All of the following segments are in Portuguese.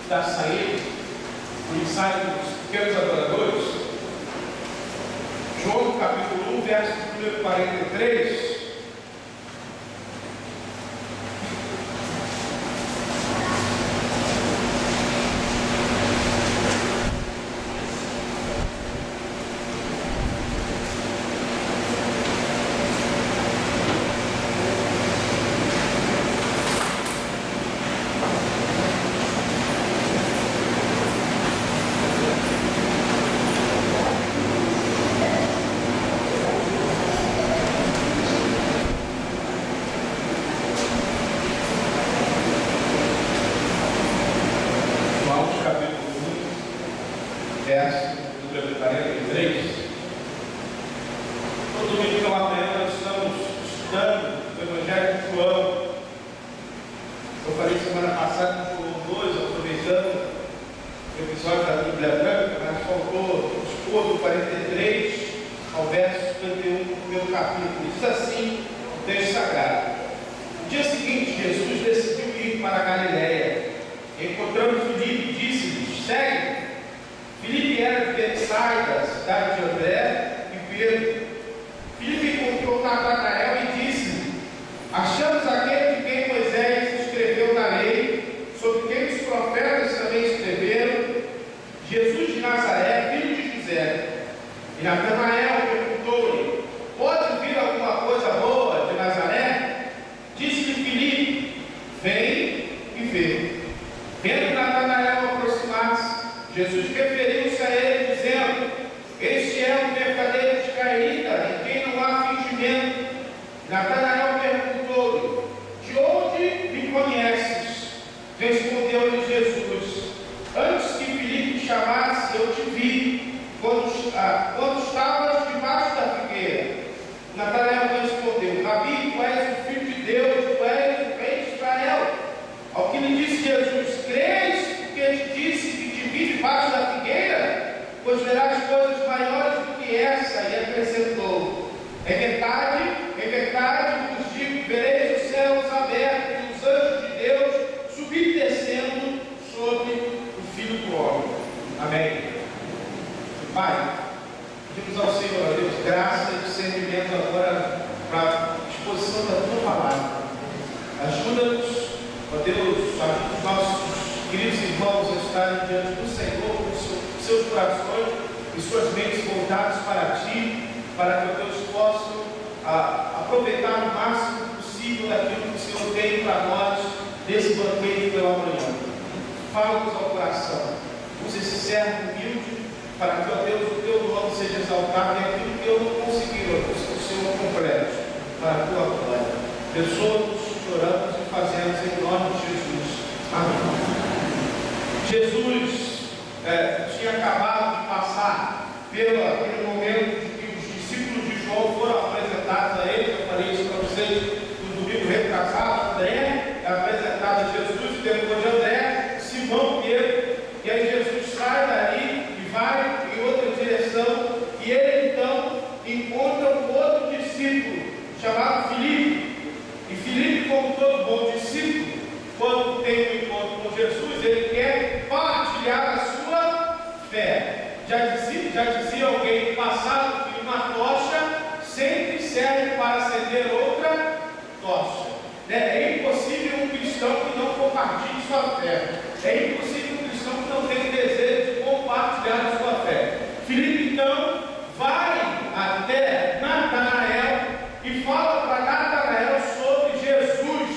da saída, o ensaio dos pequenos adoradores, João capítulo 1, verso número 43. Verso número 43. Todo domingo pela manhã nós estamos estudando o Evangelho de João. Eu falei semana passada com João 2, aproveitando o episódio da Bíblia Branca, mas faltou expor do 43 ao verso 51 do primeiro capítulo. Diz assim o texto sagrado: No dia seguinte, Jesus decidiu ir para a Galiléia. Encontrando Filipe, disse-lhes: Segue. Filipe era de Betsaida, cidade de André e Pedro. Filipe encontrou Natanael e disse: Achamos aquele de quem Moisés escreveu na lei, sobre quem os profetas também escreveram, Jesus de Nazaré, filho de José. E Natanael perguntou-lhe: Pode vir alguma coisa boa de Nazaré? Disse-lhe Filipe: Vem e vê. Vendo Natanael aproximar-se, Jesus referiu-se a ele, dizendo: Este é um verdadeiro israelita, em quem não há fingimento. Natanael perguntou-lhe: De onde me conheces? Respondeu-lhe Jesus: Antes que Filipe te chamasse, eu te vi, quando estavas debaixo da figueira. Natanael respondeu: Rabi, tu és o Filho de Deus, tu és o Rei de Israel. Ao que lhe disse Jesus: Crês porque te disse que te vi debaixo da figueira? Pois verás coisas maiores do que essa. E acrescentou: Em verdade vos digo, vereis os céus abertos e os anjos de Deus subindo e descendo sobre o Filho do Homem. Amém. Pai, pedimos ao Senhor, a Deus, graça e discernimento agora para a exposição da tua palavra. Ajuda-nos, ó Deus, ajuda os nossos queridos irmãos a estarem diante do Senhor com seus corações e suas mentes voltados para Ti, para que, ó Deus, possam aproveitar o máximo possível daquilo que o Senhor tem para nós nesse banquete pela manhã. Fala-nos ao coração, use esse servo humilde para que, ó Deus, o Teu nome seja exaltado e aquilo que eu não consegui, ó Deus, que o Senhor complete para a Tua glória. Abençoa-nos, choramos e fazemos em nome de Jesus. Amém. Jesus tinha acabado de passar pelo aquele momento em que os discípulos de João foram apresentados a ele. Eu falei isso para vocês no domingo retrasado. André é apresentado a Jesus, depois de André, Simão Pedro, e aí Jesus sai dali e vai em outra direção, e ele então encontra um outro discípulo chamado Filipe. E Filipe, como todo bom discípulo, quando tem um encontro com Jesus, ele quer partilhar a sua fé. Já dizia alguém no passado que uma tocha sempre serve para acender outra tocha. É impossível um cristão que não compartilhe sua fé. É impossível um cristão que não tenha desejo de compartilhar a sua fé. Filipe então vai até Natanael e fala para Natanael sobre Jesus,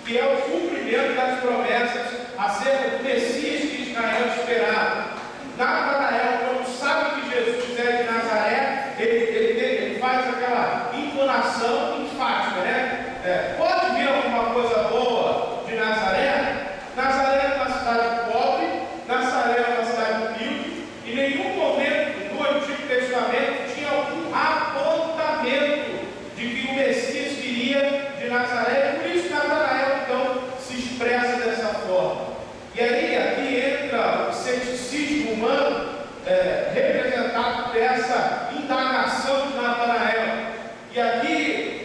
que é o cumprimento das promessas acerca do Messias que Israel esperava. Natanael, quando sabe que Jesus é de Nazaré, ele faz aquela entonação enfática, né? Pode vir alguma coisa boa de Nazaré? Nazaré é uma cidade pobre, Nazaré é uma cidade humilde, e em nenhum momento no Antigo Testamento tinha algum apontamento de que o Messias viria de Nazaré. Por isso Natanael então se expressa dessa forma. E aí aqui entra o ceticismo humano, representado por essa indagação de Natanael. E aqui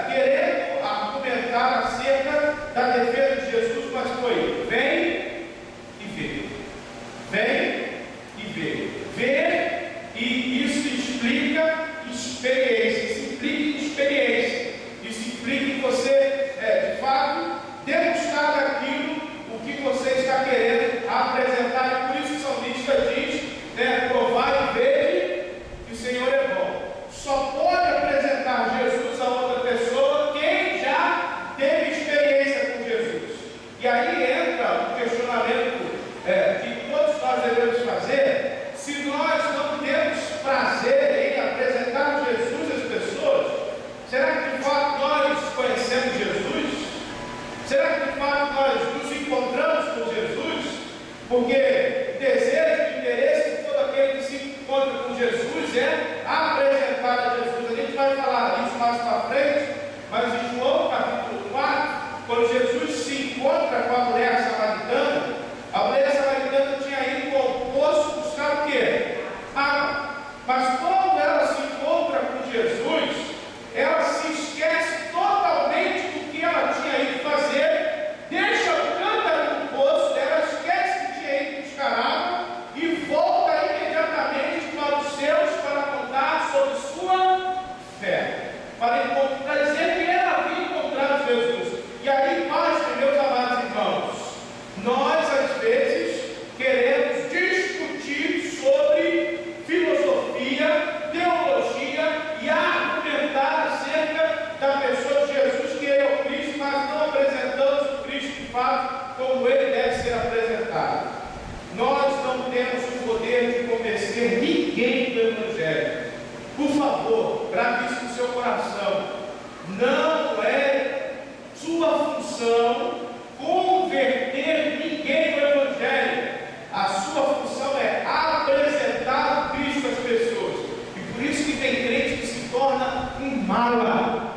querendo argumentar acerca da defesa de Jesus, mas foi: vem e vê. Vem e vê. Ver, e isso explica experiência. Isso implica experiência. Isso implica em você, de fato, degustar daquilo o que você está querendo apresentar. E por isso o salmista diz, provar e ver que o Senhor é bom. Só pode apresentar Jesus a outra pessoa quem já teve experiência com Jesus. E aí entra o questionamento que todos nós devemos fazer: se nós não temos prazer em apresentar Jesus às pessoas, será que de fato nós conhecemos Jesus? Será que de fato nós nos encontramos com Jesus? Porque o desejo e interesse de todo aquele que se encontra com Jesus é apresentar a Jesus. A gente vai falar isso mais para frente, mas em João capítulo 4, quando Jesus se encontra com a mulher samaritana, a mulher samaritana tinha ido ao poço buscar o quê? Água. Mas quando ela se encontra com Jesus, ela se esquece totalmente do que ela tinha ido fazer, deixa o cântaro no poço, ela esquece que tinha ido buscar água e volta imediatamente para os céus para contar sobre sua fé, para dizer que ela havia encontrado Jesus. E aí, meus amados irmãos, nós às vezes queremos discutir sobre filosofia, teologia e argumentar acerca da pessoa de Jesus, que Ele é o Cristo, mas não apresentamos o Cristo de fato como Ele deve ser apresentado. Nós não temos o poder de convencer ninguém do Evangelho. Por favor, grave isso no seu coração. Não é sua função converter ninguém no Evangelho. A sua função é apresentar o Cristo às pessoas. E por isso que tem crente que se torna um mala.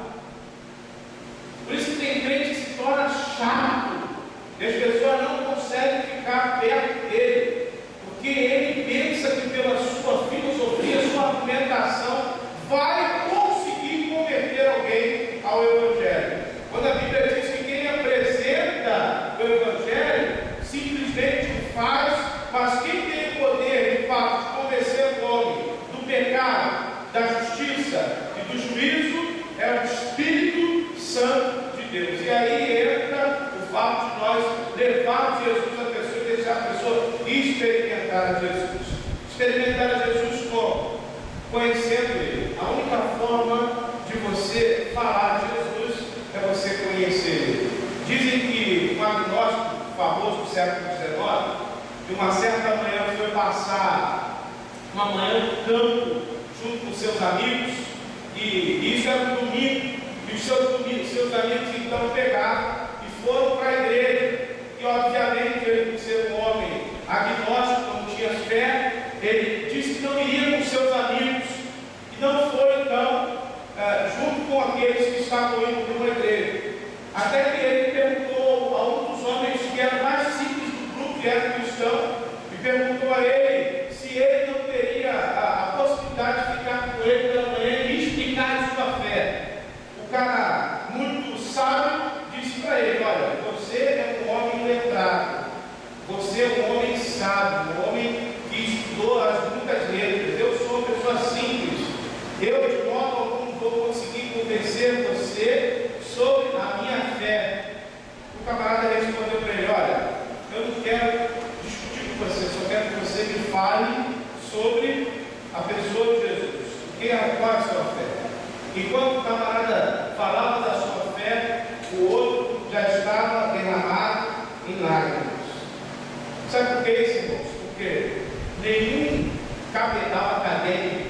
Por isso que tem crente que se torna chato. E as pessoas não conseguem ficar perto dele. Porque ele pensa que pela sua filosofia, sua argumentação, vai conseguir converter alguém ao Evangelho. Quando a Bíblia diz que quem apresenta o Evangelho simplesmente faz, mas quem tem o poder de fato de convencer o homem do pecado, da justiça e do juízo é o Espírito Santo de Deus. E aí entra o fato de nós levarmos Jesus à pessoa e deixar a pessoa experimentar a Jesus. Experimentar a Jesus como? Conhecendo Ele. A única forma de você falar de Jesus é você conhecer Ele. Dizem que um agnóstico famoso do século XIX, de uma certa manhã foi passar uma manhã no campo junto com seus amigos, e isso era um domingo, e os seus amigos então pegaram e foram para a igreja. E obviamente ele, por ser um homem agnóstico, não tinha fé, ele disse que não iria com seus amigos, e não foi então junto com aqueles que estavam indo para uma igreja. Até que ele perguntou a um dos homens que era mais simples do grupo, que era cristão, e perguntou a ele se ele não teria a possibilidade de ficar com ele pela manhã e explicar sua fé. O cara, muito sábio, disse para ele: olha, você é um homem letrado, você é um homem sábio, um homem que estudou as muitas letras. Eu sou uma pessoa simples, eu de modo algum vou conseguir convencer você sobre a minha fé. O camarada respondeu para ele: olha, eu não quero discutir com você, só quero que você me fale sobre a pessoa de Jesus. Qual é a sua fé? Enquanto o camarada falava da sua fé, o outro já estava derramado em lágrimas. Sabe por que isso, irmãos? Porque nenhum capital acadêmico,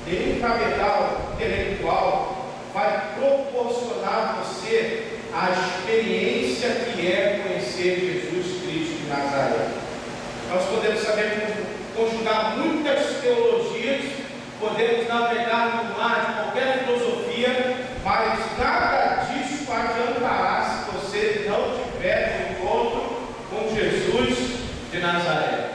nenhum capital intelectual vai proporcionar a você a experiência que é conhecer Jesus Cristo de Nazaré. Nós podemos saber conjugar muitas teologias, podemos navegar no mar de qualquer filosofia, mas nada disso adiantará se você não tiver um encontro com Jesus de Nazaré.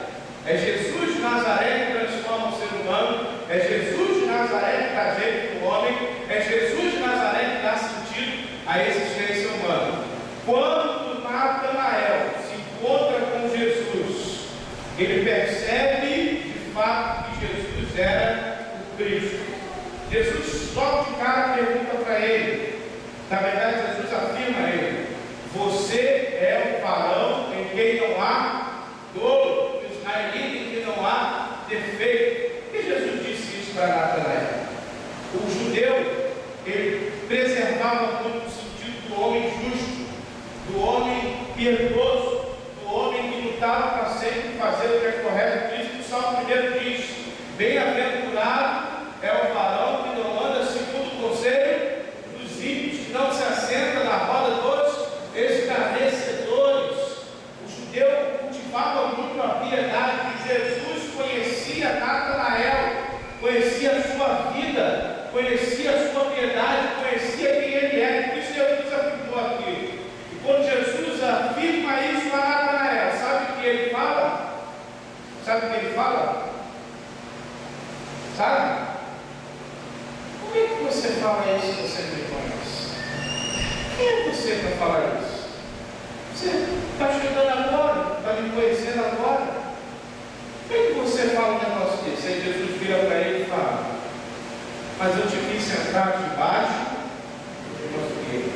É Jesus de Nazaré que transforma o ser humano, é Jesus de Nazaré que dá jeito no homem, é Jesus de Nazaré que dá Na verdade, Jesus afirma a ele: você é o varão em quem não há dolo, o israelita em quem não há defeito. Por que Jesus disse isso para Natanael? O judeu, ele preservava muito o sentido do homem justo, do homem piedoso, do homem que lutava para sempre fazer o que é correto. Por isso que o Salmo 1 diz: bem-aventurado é o varão que não anda segundo o conselho dos ímpios, que não se assenta na roda dos escarnecedores. O judeu cultivava muito a piedade, e Jesus conhecia Natanael, conhecia a sua vida, conhecia a sua piedade, conhecia quem ele era. Por isso Jesus afirmou aqui. E quando Jesus afirma isso a Natanael, sabe o que ele fala? Sabe o que ele fala? Sabe? Como é que você fala isso se você me conhece? Quem é você para falar isso? Você está chegando agora, está me conhecendo agora. Como é que você fala um negócio desse? Aí Jesus vira para ele e fala: mas eu te fiz sentar debaixo de uma figueira.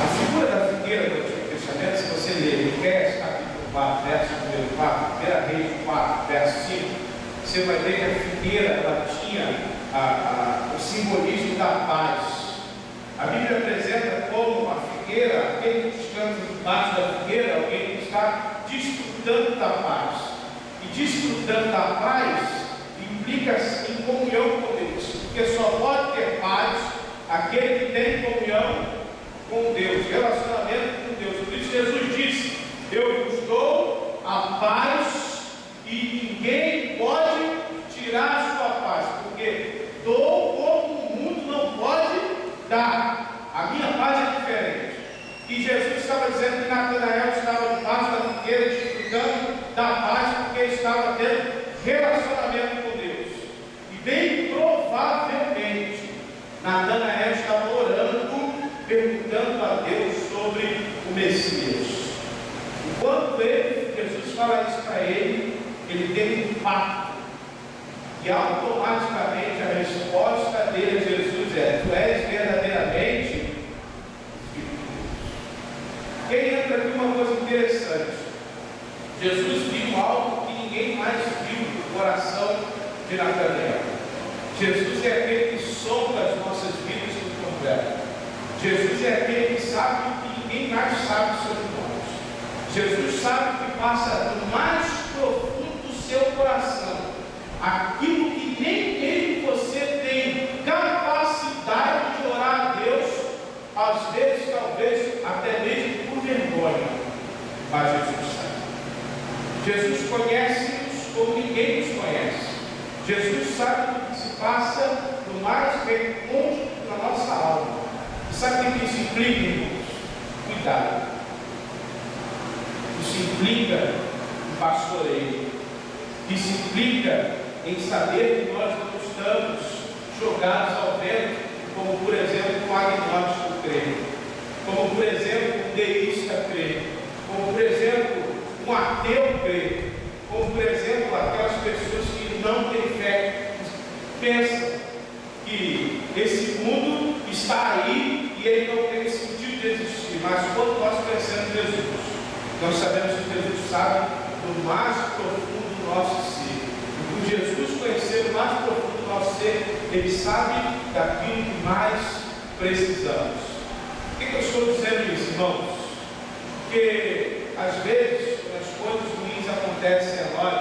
A figura da figueira do Antigo Testamento, se você ler Miqueias capítulo 4, verso número 4, 1 Reis 4, verso 5, você vai ver que a figueira ela tinha o simbolismo da paz. A Bíblia apresenta como a figueira, aquele que descansa debaixo da figueira, alguém que está desfrutando da paz. E desfrutando da paz implica em comunhão com Deus, porque só pode ter paz aquele que tem comunhão com Deus, relacionamento com Deus. Por isso Jesus disse: eu vos dou a paz e ninguém pode tirar a sua paz, porque dou como o mundo não pode dar. A minha paz é diferente. E Jesus estava dizendo que Natanael estava debaixo da figueira, desfrutando da paz, porque estava tendo relacionamento com Deus. E bem provavelmente Natanael estava orando, perguntando a Deus sobre o Messias. Enquanto Jesus fala isso para ele, ele tem um impacto. E automaticamente a resposta dele a Jesus é: tu és verdadeiramente filho de Deus. E aí entra aqui uma coisa interessante. Jesus viu algo que ninguém mais viu no coração de Natanael. Jesus é aquele que sonda as nossas vidas por completo. Jesus é aquele que sabe o que ninguém mais sabe sobre nós. Jesus sabe o que passa no mais profundo do seu coração. Aquilo que nem mesmo você tem capacidade de orar a Deus, às vezes, talvez, até mesmo por vergonha. Mas Jesus sabe. Jesus conhece-nos como ninguém nos conhece. Jesus sabe o que se passa no mais recôndito da nossa alma. Sabe o que isso implica, irmãos? Cuidado. Isso implica em pastoreio. Isso implica em saber que nós não estamos jogados ao vento, como por exemplo um agnóstico crê, como por exemplo um deísta crê, como por exemplo um ateu crê, como por exemplo aquelas pessoas que não têm fé, pensam que esse mundo está aí e ele não tem sentido de existir. Mas quando nós conhecemos Jesus, nós sabemos que Jesus sabe do mais profundo do nosso ser. Por Jesus conhecer o mais profundo do nosso ser, Ele sabe daquilo que mais precisamos. Por que eu estou dizendo isso, irmãos? Porque às vezes, quando as coisas ruins acontecem a nós,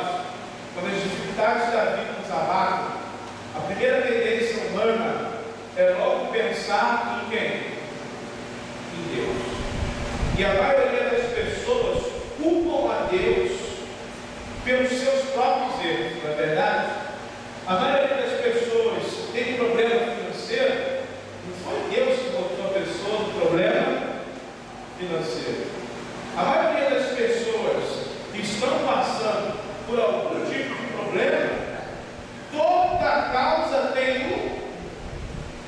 quando as dificuldades da vida nos abatem, a primeira tendência humana é logo pensar em quem? Em Deus. E a maioria das pessoas culpam a Deus pelos seus próprios erros, não é verdade? A maioria das pessoas tem problema financeiro, não foi Deus que botou a pessoa no problema financeiro. A maioria das pessoas que estão passando por algum tipo de problema, toda causa tem um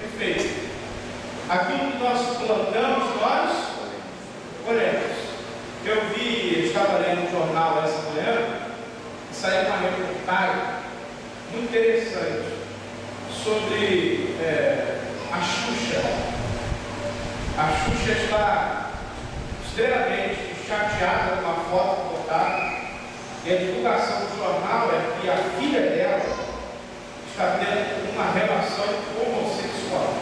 efeito. Aquilo que nós plantamos, nós colhemos. Eu estava lendo um jornal essa manhã, saiu uma reportagem muito interessante sobre a está extremamente chateada com a foto botada, e a divulgação do jornal é que a filha dela está tendo uma relação homossexual.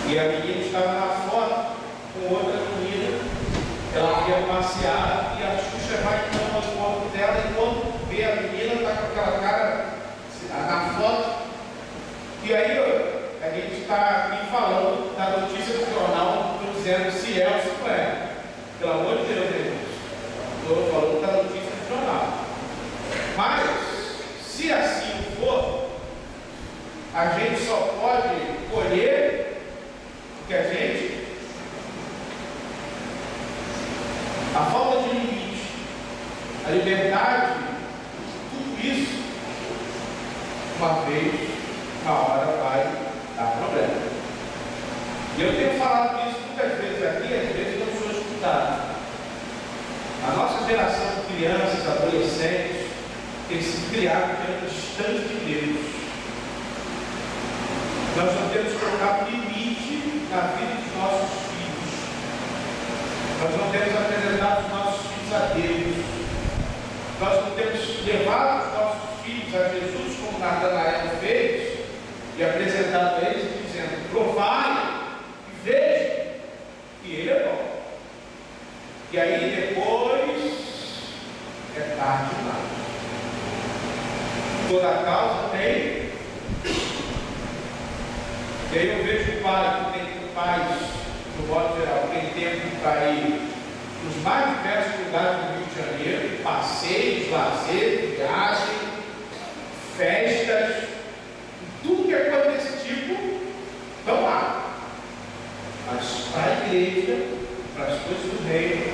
E a menina estava na foto com outra menina, ela ia passear e a Xuxa vai então ao encontro dela, e quando vê a menina, está com aquela cara na foto. E aí a gente está aqui falando da notícia do jornal, dizendo se é ou se não é. Pelo amor de Deus, irmãos. Estou falando da notícia do jornal. Mas, se assim for, a gente só pode colher o que a falta de limite, a liberdade, tudo isso, uma vez, uma hora vai dar problema. E eu tenho falado isso muitas vezes aqui, às vezes não sou escutado. A nossa geração de crianças, adolescentes, tem sido criada distante de Deus. Nós não temos colocado limite na vida dos nossos filhos. Nós não temos apresentado os nossos filhos a Deus. Nós não temos levado os nossos filhos a Jesus, como Natanael fez, e apresentado a eles dizendo: provai e vejam que Ele é bom. E aí depois é tarde demais. Toda causa tem. E aí eu vejo o pai que tem pais, no modo geral, tem tempo para ir nos mais diversos lugares do Rio de Janeiro, passeios, lazer, viagem, festas, tudo que é coisa desse tipo, estão lá. Mas para a igreja, para as coisas do reino,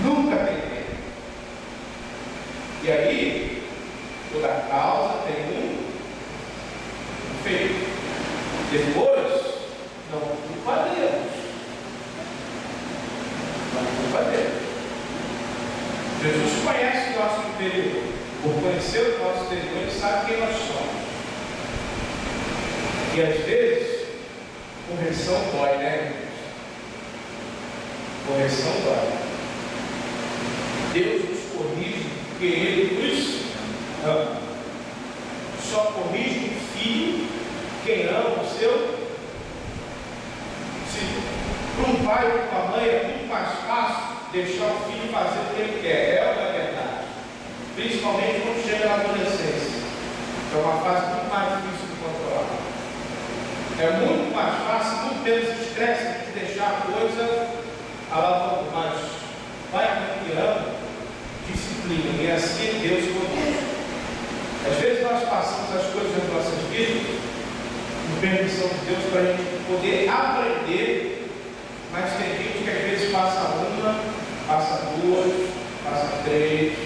nunca tem tempo. E aí, toda causa tem um efeito. Depois, não culpa Deus. Não culpa Deus. Jesus conhece o nosso interior. Por conhecer o nosso interior, Ele sabe quem nós somos. E às vezes, correção dói, né, irmãos? Correção dói. Deus nos corrige porque Ele nos ama. Só corrige o filho quem ama o seu. Se para um pai ou para uma mãe é muito mais fácil deixar o filho fazer o que ele quer, é ou não é verdade? Principalmente quando chega na adolescência, que é uma fase muito mais difícil de controlar. É muito mais fácil, muito menos estresse de deixar a coisa alavancada, mas vai acompanhando disciplina, e assim é Deus conosco. Às vezes nós passamos as coisas nas nossas vidas com permissão de Deus para a gente poder aprender, mas tem gente que às vezes passa uma, passa duas, passa três,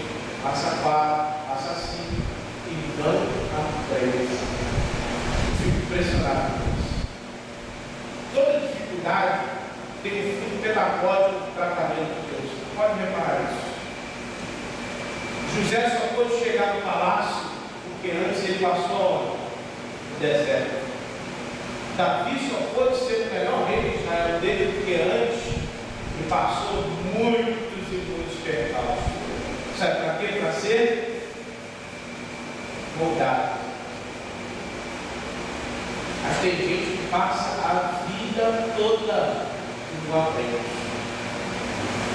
passa quatro, passa cinco e não aprende. Fico impressionado com isso. Toda dificuldade tem um fundo pedagógico do tratamento de Deus. Pode reparar isso. José só pôde chegar no palácio porque antes ele passou no deserto. Davi só pôde ser o melhor rei de Israel dele porque antes ele passou muitos e muitos percalços. Sabe para quê? Para ser moldado. Mas tem gente que passa a vida toda e não aprende.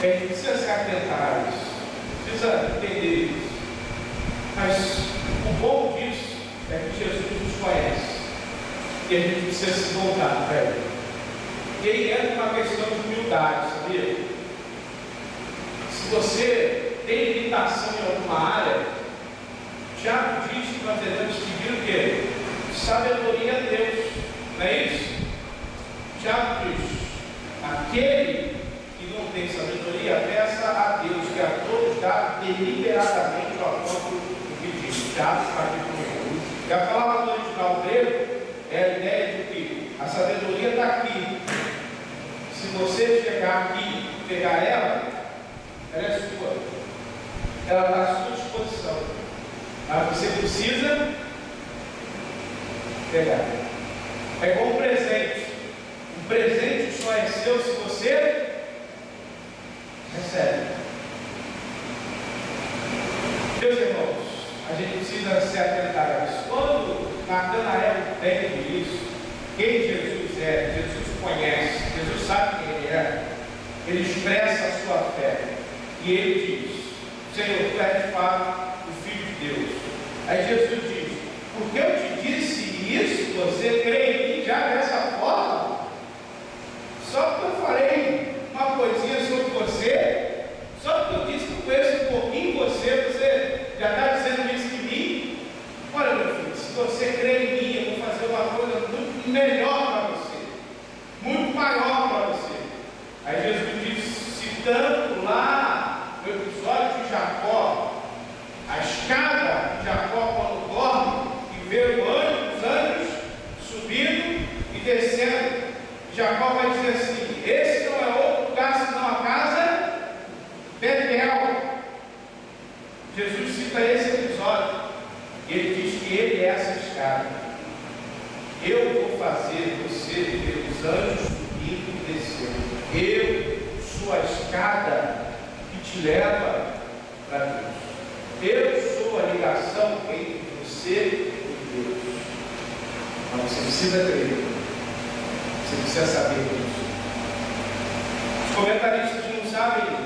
A gente precisa se atentar a isso, precisa entender isso. Mas o bom disso é que Jesus nos conhece. E a gente precisa se voltar para Ele. E aí entra uma questão de humildade, sabia? Se você tem limitação em alguma área, Tiago diz que nós devemos pedir o quê? Sabedoria a Deus. Não é isso? Tiago diz: aquele que não tem sabedoria, peça a Deus, que a todos dá deliberadamente ao ponto do pedido. Tiago, capítulo 1. E a palavra do original grego é a ideia de que a sabedoria está aqui. Se você chegar aqui e pegar ela é sua. Ela está à sua disposição. Mas você precisa pegar. É como um presente. O presente só é seu se você recebe. Meus irmãos, a gente precisa se atentar a isso. Quando Natanael entende isso, quem Jesus é, Jesus conhece, Jesus sabe quem ele é, ele expressa a sua fé. E ele diz: Senhor, tu és de fato o Filho de Deus. Aí Jesus diz: porque eu te disse isso, você crê em mim já dessa forma? Só porque eu falei uma coisinha sobre você, só porque eu disse que eu conheço um pouquinho você, você já está dizendo isso de mim? Olha, meu filho, se você crê em mim, eu vou fazer uma coisa muito melhor para você, muito maior para você. Aí Jesus diz, citando lá no episódio de Jacó, a escada de Jacó quando dorme, e vê os anjos subindo e descendo. Jacó vai dizer assim: esse não é outro lugar senão a casa Betel. Jesus cita esse episódio e ele diz que ele é essa escada. Eu vou fazer você ver os anjos subindo e descendo. Eu sou a escada que te leva para Deus. Eu sou a ligação entre você e Deus. Mas você precisa crer. Você precisa saber disso. Os comentaristas não sabem,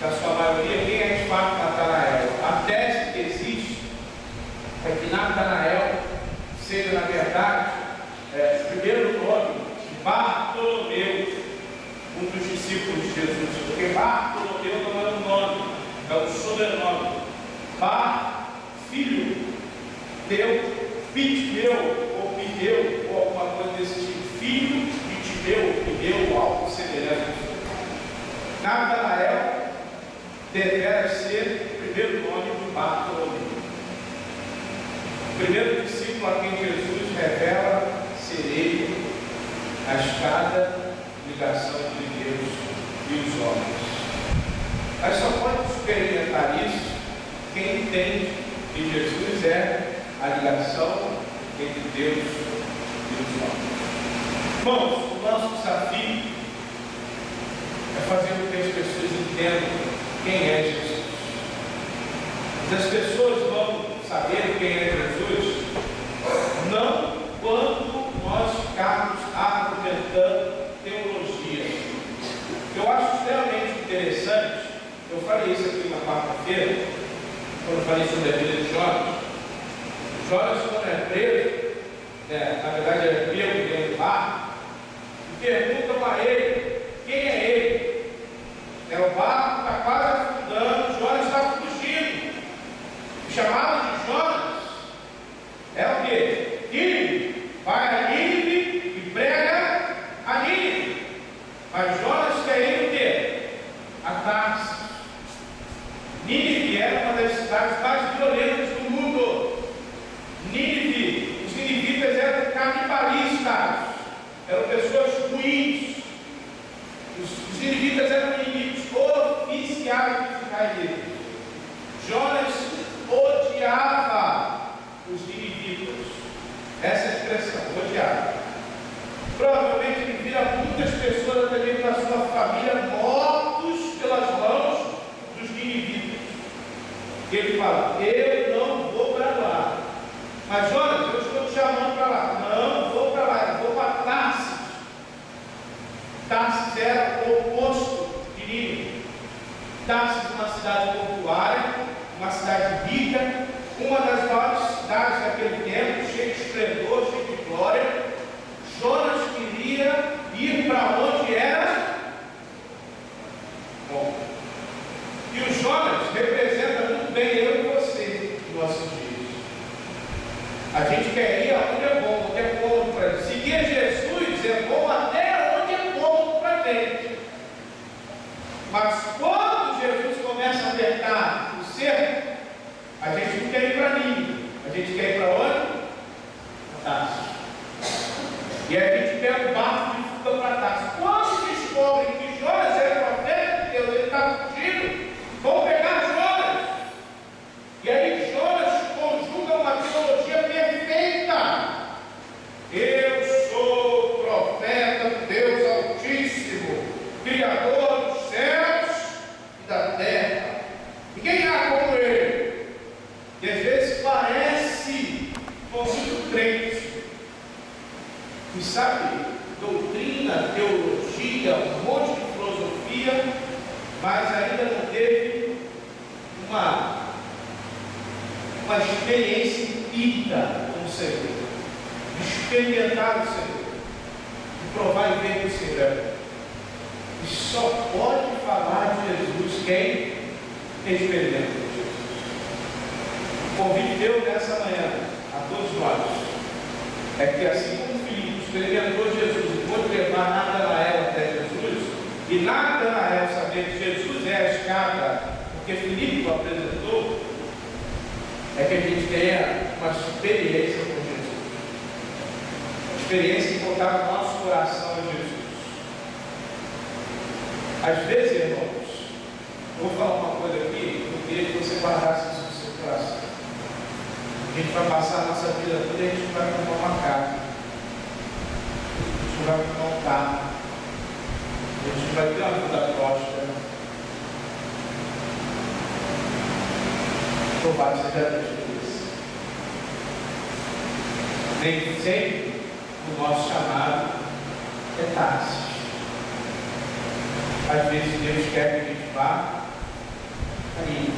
da sua maioria, quem é de fato Natanael. A tese que existe é que Natanael seja, na verdade, o primeiro nome de Bartolomeu, um dos discípulos de Jesus. Porque Bartolomeu não é um nome, é um sobrenome. Bar, filho, Deus, Pitmeu, ou Pideu, ou alguma coisa desse tipo. Filho de Pideu, algo semelhante. Natanael deverá ser o primeiro nome de Bartolomeu. O primeiro discípulo a quem Jesus revela ser ele, a escada, ligação de Deus e os homens. Mas só pode experimentar isso quem entende que Jesus é a ligação entre Deus e os homens. Irmãos, o nosso desafio é fazer com que as pessoas entendam quem é Jesus. Mas as pessoas vão saber quem é Jesus não quando nós ficarmos argumentando teologia. Eu acho extremamente interessante, eu falei isso aqui na quarta-feira, quando eu falei sobre a vida de Jonas. Jonas, quando é preso, na verdade é pego dentro do barco, e perguntam a ele quem é ele. O barco está quase afundando, Jonas está fugindo. O chamado de Jonas é o quê? Nínive. Vai a Nínive e prega a Nínive. Mas Jonas quer ir o quê? A Tarsis. Nínive era uma das cidades mais violentas do mundo. Nínive, os ninivitas eram canibalistas, eram pessoas ruins. Os ninivitas eram inimigos oficiais dos israelitas. Jonas odiava os ninivitas. Essa é a expressão, odiava. Provavelmente ele vira muitas pessoas até mesmo da sua família mortos pelas mãos dos ninivitas. E ele fala: eu não vou para lá. Mas Jonas, eu estou te chamando para lá. Não vou para lá, eu vou para Tarsis. Tarsis era o oposto de Nínive. Tarsis é uma cidade portuária, uma cidade rica, uma das maiores cidades daquele tempo, cheia de esplendor, cheia de glória. Jonas queria ir para onde era bom. E o Jonas representa muito bem eu e você nos nossos dias. A gente quer ir aonde é bom, onde é cômodo para gente. Seguir Jesus é bom até onde é cômodo para a gente. Mas quando Jesus começa a apertar o cerco, a gente não quer ir para Nínive. A gente quer ir para onde? Tarsis. E a gente pega o barco e fica para Tarsis. Quando descobrem que Jonas era profeta de Deus, ele está fugindo, vão pegar Jonas. E aí Jonas conjuga uma teologia perfeita. Eu sou profeta crente que sabe doutrina, teologia, um monte de filosofia, mas ainda não teve uma experiência empírica com o Senhor, de experimentar o Senhor, de provar e ver que o Senhor é. E só pode falar de Jesus quem experimenta Jesus. O convite meu nessa manhã a todos nós é que, assim como Filipe experimentou Jesus e pôde levar Natanael até Jesus, e Natanael saber que Jesus é a escada, porque Filipe o apresentou, é que a gente tenha uma experiência com Jesus, uma experiência em colocar o nosso coração em Jesus. Às vezes, irmãos, eu vou falar uma coisa aqui, eu queria que você guardasse isso no seu coração. A gente vai passar a nossa vida toda e a gente vai comprar uma casa, a gente vai comprar um carro, a gente vai ter uma vida próspera. Louvado seja Deus por isso. Nem sempre o nosso chamado é táxi. Às vezes Deus quer que a gente vá ali.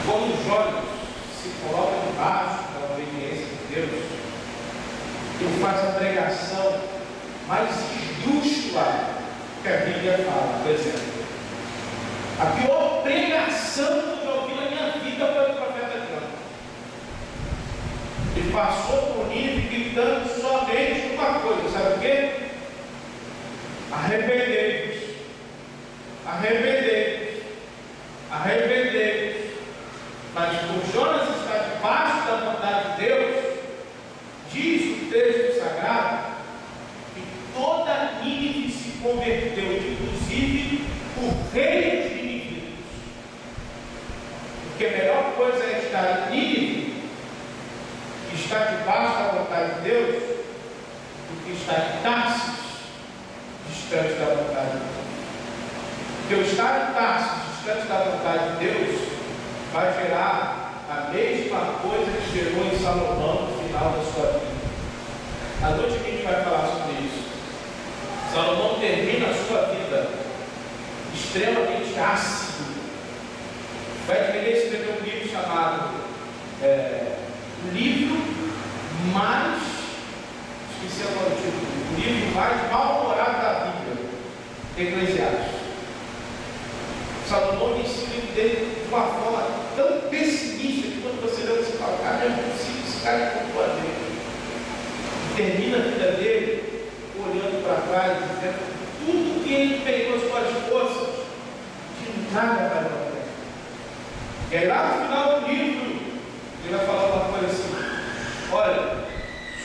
Quando os olhos se colocam debaixo da obediência de Deus, Ele faz a pregação mais esdrúxula que a Bíblia fala. Por exemplo, a pior pregação que eu ouvi na minha vida foi do profeta Jonas. Ele passou por Nínive gritando somente uma coisa, sabe o quê? Arrependei-vos, arrependei-vos, arrependei-vos. Mas por Jonas estar debaixo da vontade de Deus, diz o texto sagrado que toda Nínive se converteu, inclusive o rei de Nínive. Porque a melhor coisa é estar em Nínive, que está debaixo da vontade de Deus, do que estar em Tarsis, distante da vontade de Deus. Porque o estar em Tarsis, distante da vontade de Deus, vai gerar a mesma coisa que gerou em Salomão no final da sua vida. À noite a gente vai falar sobre isso. Salomão termina a sua vida extremamente ácido. Vai querer escrever um livro chamado o livro mais, esqueci agora o título, o livro mais mal-humorado da Bíblia, Eclesiastes. Salomão inicia o livro dele de uma forma tão pessimista que quando você lê, você fala, cara, não é possível, esse cara é como a Deus. E termina a vida dele olhando para trás e dizendo tudo que ele pegou as suas forças, de nada vai para frente. E aí lá no final do livro, ele vai falar uma coisa assim: olha,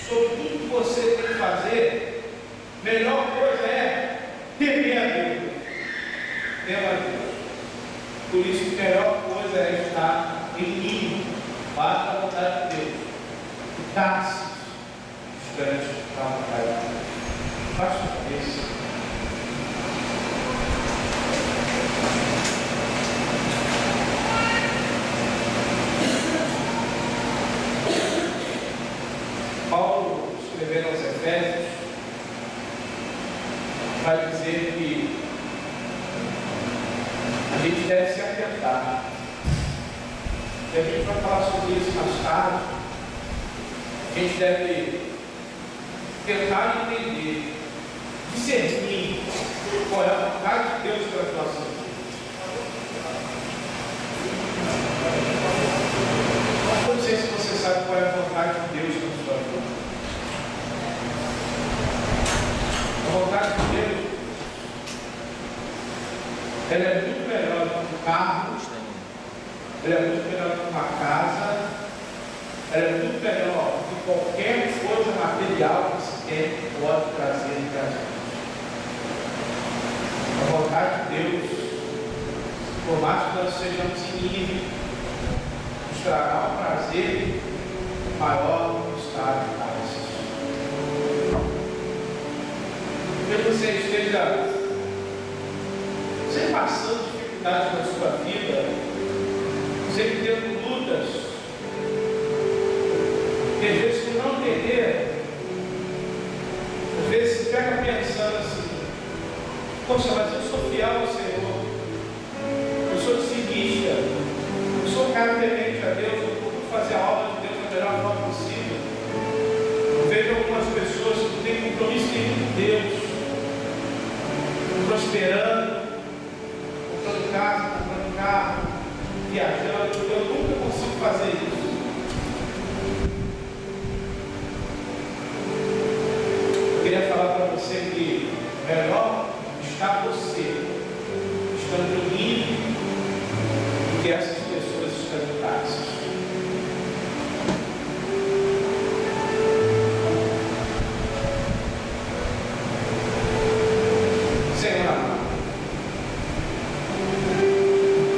sobre tudo que você tem que fazer, melhor coisa é temer a Deus. Tema a Deus. Por isso, a melhor coisa é estar em Nínive, basta a vontade de Deus. E Tarsis, distante da vontade de Deus. Baixa a cabeça. Paulo, escrevendo aos Efésios, vai dizer que a gente deve se atentar. E a gente vai falar sobre isso mais tarde. A gente deve tentar entender, discernir qual é a vontade de Deus para as nossas vidas. Eu não sei se você sabe qual é a vontade de Deus para a sua vida. A vontade de Deus, ela é muito melhor do que um carro, ela é muito melhor do que uma casa, ela é muito melhor do que qualquer coisa material que se tem que pode trazer para a gente. A vontade de Deus, por mais que nós sejamos inimigos, nos trará um prazer maior do que estar em paz. Que você esteja sempre passando dificuldades na sua vida, sempre tendo lutas, E às vezes, por não entender, às vezes você pega pensando assim: poxa, mas eu sou fiel ao Senhor, eu sou disciplinista, eu sou um cara temente a Deus, eu procuro fazer a obra de Deus da melhor forma possível. Eu vejo algumas pessoas que não têm compromisso nenhum com Deus, prosperando, comprando casa, comprando carro, viajando. Eu nunca consigo fazer isso. Eu queria falar para você que melhor está você estando livre do que essas pessoas estando taxas. Senhor amado,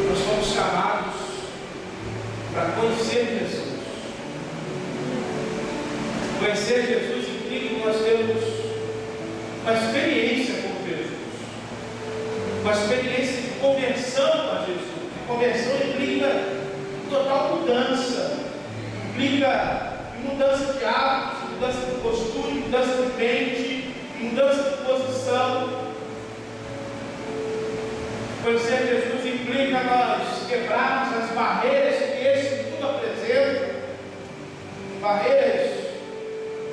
nós fomos chamados para conhecer Jesus. Conhecer Jesus implica que nós temos uma experiência com Jesus, uma experiência de conversão com Jesus. E conversão implica total mudança, implica mudança de hábitos, mudança de postura, mudança de mente, mudança de posição. Conhecer Jesus implica nós quebrarmos as barreiras que este mundo apresenta, barreiras,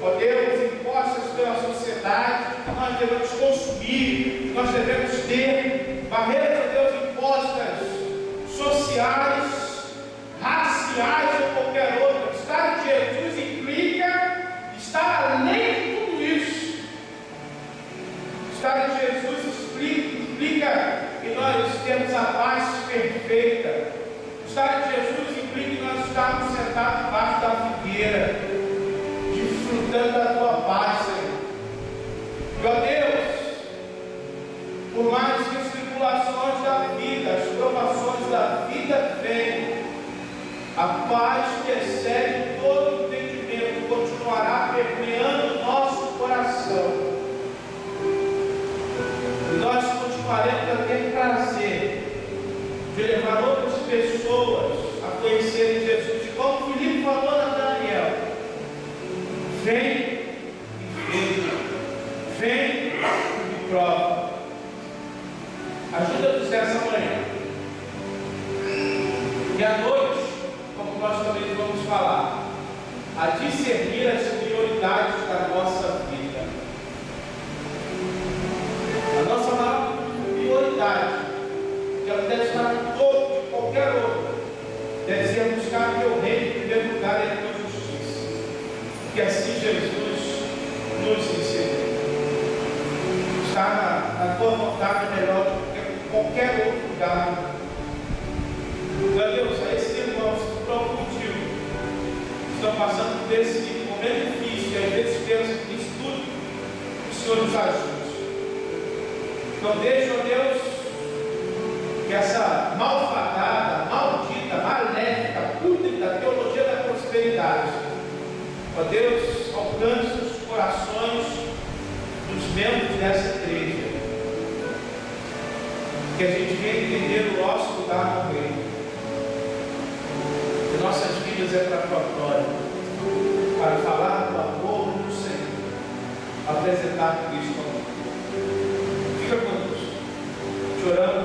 ó Deus, impostas pela sociedade, que nós devemos consumir, que nós devemos ter, barreiras, ó Deus, impostas, sociais, raciais ou qualquer outra. Estar em Jesus implica estar além de tudo isso. Estar em Jesus implica que nós temos a paz perfeita. Estar em Jesus implica que nós estamos sentados debaixo da figueira, desfrutando da tua paz, Senhor. E, ó Deus, por mais que as tribulações da vida, as provações da vida venham, a paz que excede todo entendimento continuará permeando o nosso coração. E nós continuaremos a ter prazer de levar outras pessoas a conhecerem Jesus. E como Filipe falou a Daniel: vem e veja, vem e prova. Ajuda-nos nessa manhã. E à noite, como nós também vamos falar, a discernir as prioridades da nossa vida. A nossa maior prioridade, que ela deve estar no topo de qualquer outra, deve ser buscar teu reino em primeiro lugar e a tua justiça. Que assim Jesus nos ensinou. Estar na tua vontade é melhor do que qualquer outro lugar. Meu Deus, a esses irmãos que estão contigo, estão passando por esse momento difícil, e às vezes pensam que isso tudo o Senhor nos ajude. Então deixa, ó Deus, que essa malfadada, maldita, maléfica, pública teologia da prosperidade, ó Deus, alcance os corações dos membros dessa igreja, que a gente venha entender o nosso lugar no reino. Que nossas vidas é para a tua glória, para falar do amor do Senhor, apresentar Cristo ao mundo. Fica conosco, te oramos